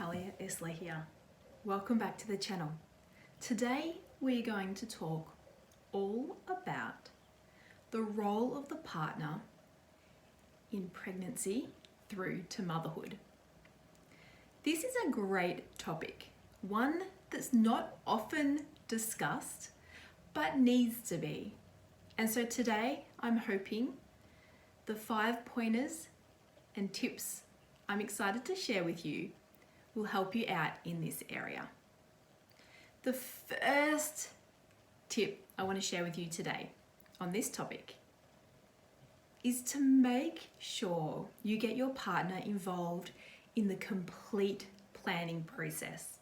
Natalia Esler here. Welcome back to the channel. Today we're going to talk all about the role of the partner in pregnancy through to motherhood. This is a great topic, one that's not often discussed but needs to be. And so today I'm hoping the 5 pointers and tips I'm excited to share with you will help you out in this area. The first tip I want to share with you today on this topic is to make sure you get your partner involved in the complete planning process.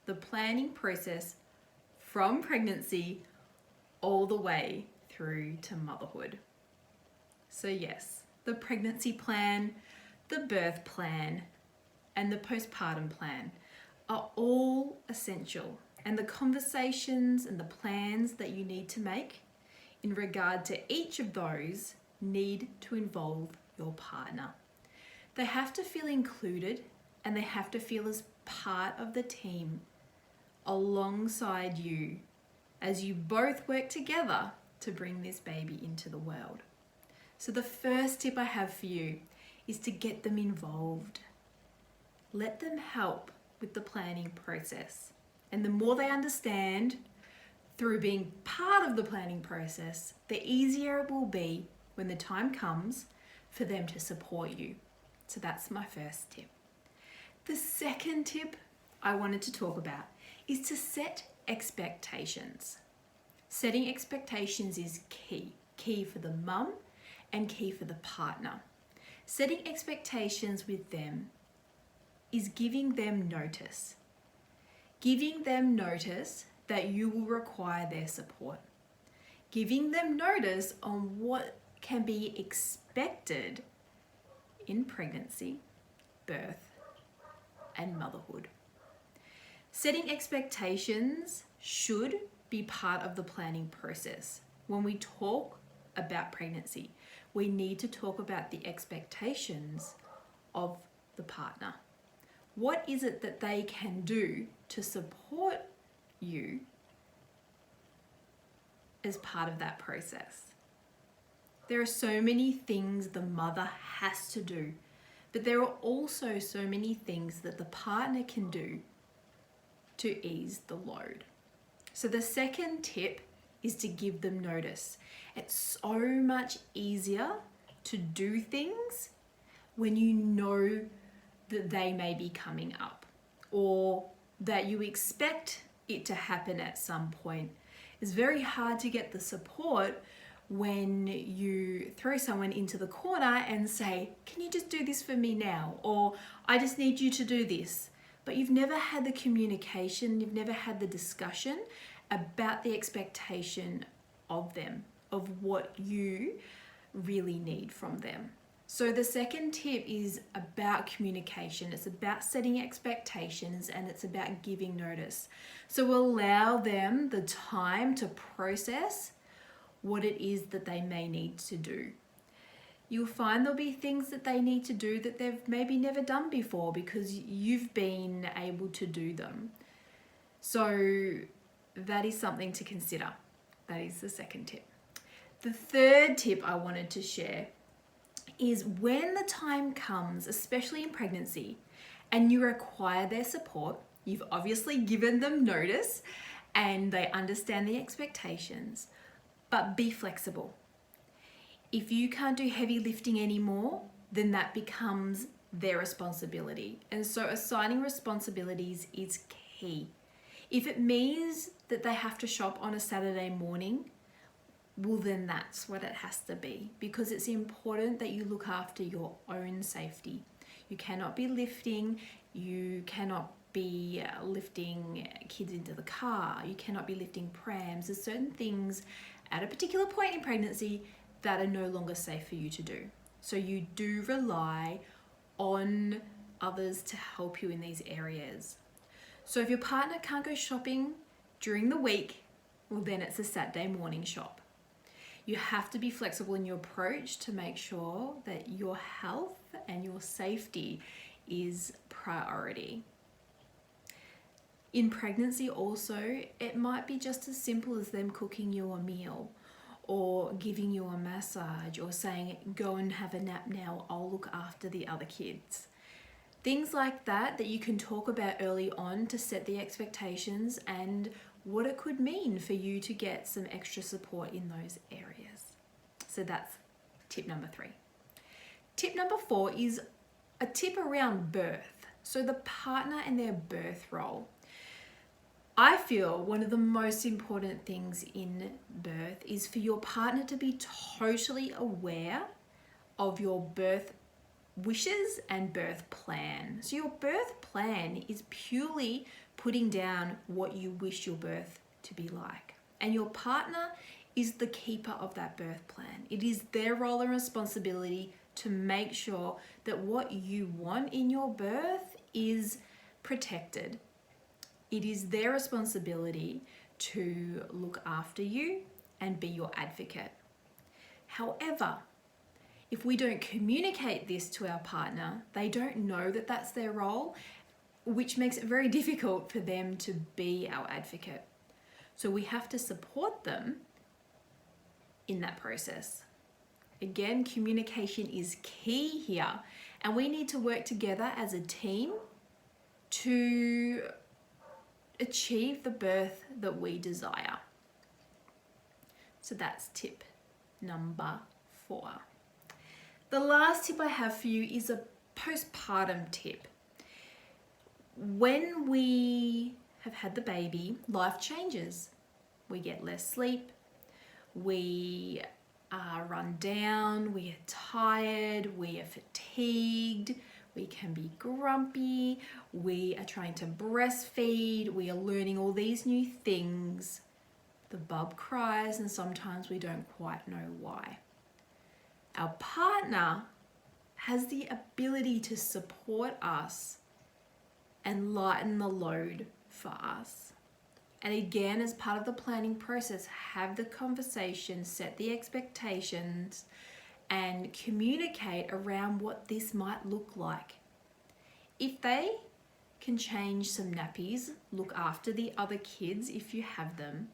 The planning process from pregnancy all the way through to motherhood. So yes, the pregnancy plan, the birth plan, and the postpartum plan are all essential, and the conversations and the plans that you need to make in regard to each of those need to involve your partner. They have to feel included and they have to feel as part of the team alongside you as you both work together to bring this baby into the world. So the first tip I have for you is to get them involved. Let them help with the planning process. And the more they understand through being part of the planning process, the easier it will be when the time comes for them to support you. So that's my first tip. The second tip I wanted to talk about is to set expectations. Setting expectations is key for the mum and key for the partner. Setting expectations with them is giving them notice. Giving them notice that you will require their support. Giving them notice on what can be expected in pregnancy, birth, and motherhood. Setting expectations should be part of the planning process. When we talk about pregnancy, we need to talk about the expectations of the partner. What is it that they can do to support you as part of that process? There are so many things the mother has to do, but there are also so many things that the partner can do to ease the load. So the second tip is to give them notice. It's so much easier to do things when you know that they may be coming up or that you expect it to happen at some point. It's very hard to get the support when you throw someone into the corner and say, can you just do this for me now? Or I just need you to do this. But you've never had the communication, you've never had the discussion about the expectation of them, of what you really need from them. So the second tip is about communication. It's about setting expectations and it's about giving notice. So allow them the time to process what it is that they may need to do. You'll find there'll be things that they need to do that they've maybe never done before because you've been able to do them. So that is something to consider. That is the second tip. The third tip I wanted to share is when the time comes, especially in pregnancy, and you require their support, you've obviously given them notice and they understand the expectations, but be flexible. If you can't do heavy lifting anymore, then that becomes their responsibility. And so assigning responsibilities is key. If it means that they have to shop on a Saturday morning, well then that's what it has to be, because it's important that you look after your own safety. You cannot be lifting, you cannot be lifting kids into the car, you cannot be lifting prams. There's certain things at a particular point in pregnancy that are no longer safe for you to do. So you do rely on others to help you in these areas. So if your partner can't go shopping during the week, well then it's a Saturday morning shop. You have to be flexible in your approach to make sure that your health and your safety is priority. In pregnancy also, it might be just as simple as them cooking you a meal or giving you a massage or saying, go and have a nap now, I'll look after the other kids. Things like that you can talk about early on to set the expectations and what it could mean for you to get some extra support in those areas. So that's tip number 3. Tip number 4 is a tip around birth. So the partner and their birth role. I feel one of the most important things in birth is for your partner to be totally aware of your birth wishes and birth plan. So your birth plan is purely putting down what you wish your birth to be like. And your partner is the keeper of that birth plan. It is their role and responsibility to make sure that what you want in your birth is protected. It is their responsibility to look after you and be your advocate. However, if we don't communicate this to our partner, they don't know that that's their role, which makes it very difficult for them to be our advocate. So we have to support them in that process. Again, communication is key here, and we need to work together as a team to achieve the birth that we desire. So that's tip number 4. The last tip I have for you is a postpartum tip. When we have had the baby, life changes. We get less sleep, we are run down, we are tired, we are fatigued, we can be grumpy, we are trying to breastfeed, we are learning all these new things. The bub cries and sometimes we don't quite know why. Our partner has the ability to support us and lighten the load for us. And again, as part of the planning process, have the conversation, set the expectations, and communicate around what this might look like. If they can change some nappies, look after the other kids if you have them,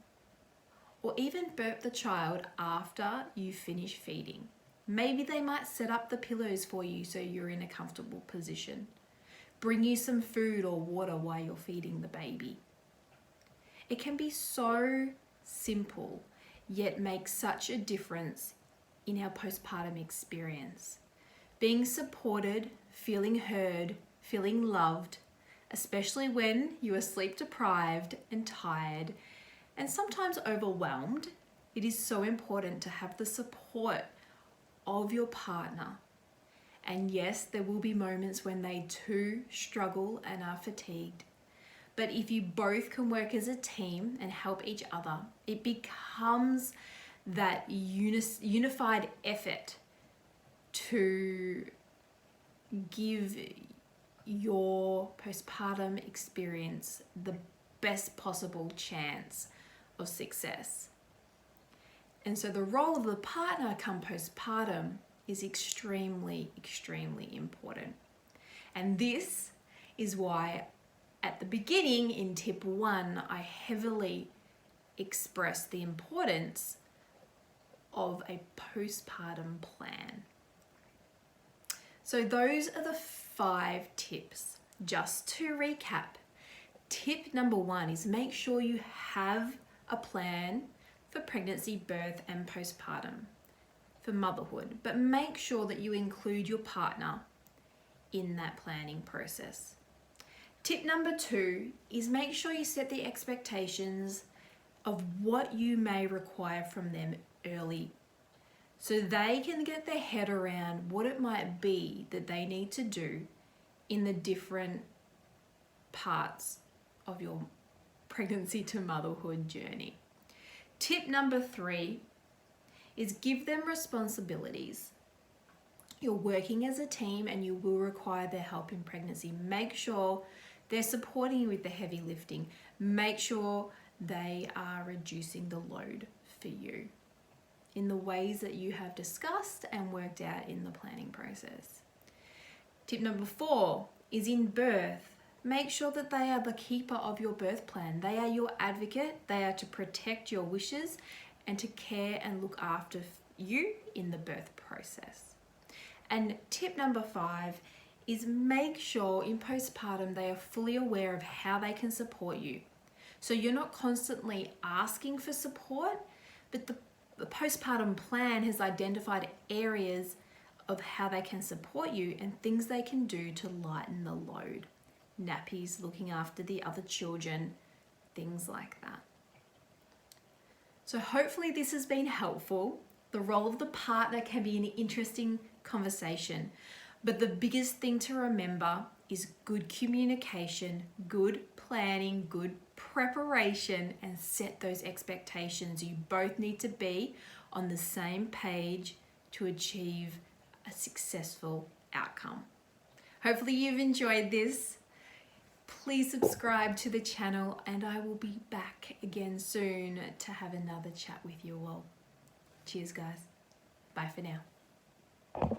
or even burp the child after you finish feeding. Maybe they might set up the pillows for you so you're in a comfortable position. Bring you some food or water while you're feeding the baby. It can be so simple, yet make such a difference in our postpartum experience. Being supported, feeling heard, feeling loved, especially when you are sleep deprived and tired and sometimes overwhelmed, it is so important to have the support of your partner. And yes, there will be moments when they too struggle and are fatigued. But if you both can work as a team and help each other, it becomes that unified effort to give your postpartum experience the best possible chance of success. And so the role of the partner come postpartum is extremely, extremely important. And this is why at the beginning in tip 1, I heavily expressed the importance of a postpartum plan. So those are the 5 tips. Just to recap, tip number 1 is make sure you have a plan for pregnancy, birth, and postpartum, for motherhood, but make sure that you include your partner in that planning process. Tip number 2 is make sure you set the expectations of what you may require from them early, so they can get their head around what it might be that they need to do in the different parts of your pregnancy to motherhood journey. Tip number 3 is give them responsibilities. You're working as a team and you will require their help in pregnancy. Make sure they're supporting you with the heavy lifting. Make sure they are reducing the load for you in the ways that you have discussed and worked out in the planning process. Tip number 4 is in birth, Make sure that they are the keeper of your birth plan. They are your advocate. They are to protect your wishes and to care and look after you in the birth process. And tip number 5 is make sure in postpartum they are fully aware of how they can support you. So you're not constantly asking for support, but the postpartum plan has identified areas of how they can support you and things they can do to lighten the load. Nappies, looking after the other children, things like that. So hopefully this has been helpful. The role of the partner can be an interesting conversation, but the biggest thing to remember is good communication, good planning, good preparation, and set those expectations. You both need to be on the same page to achieve a successful outcome. Hopefully you've enjoyed this. Please subscribe to the channel and I will be back again soon to have another chat with you all. Cheers guys. Bye for now.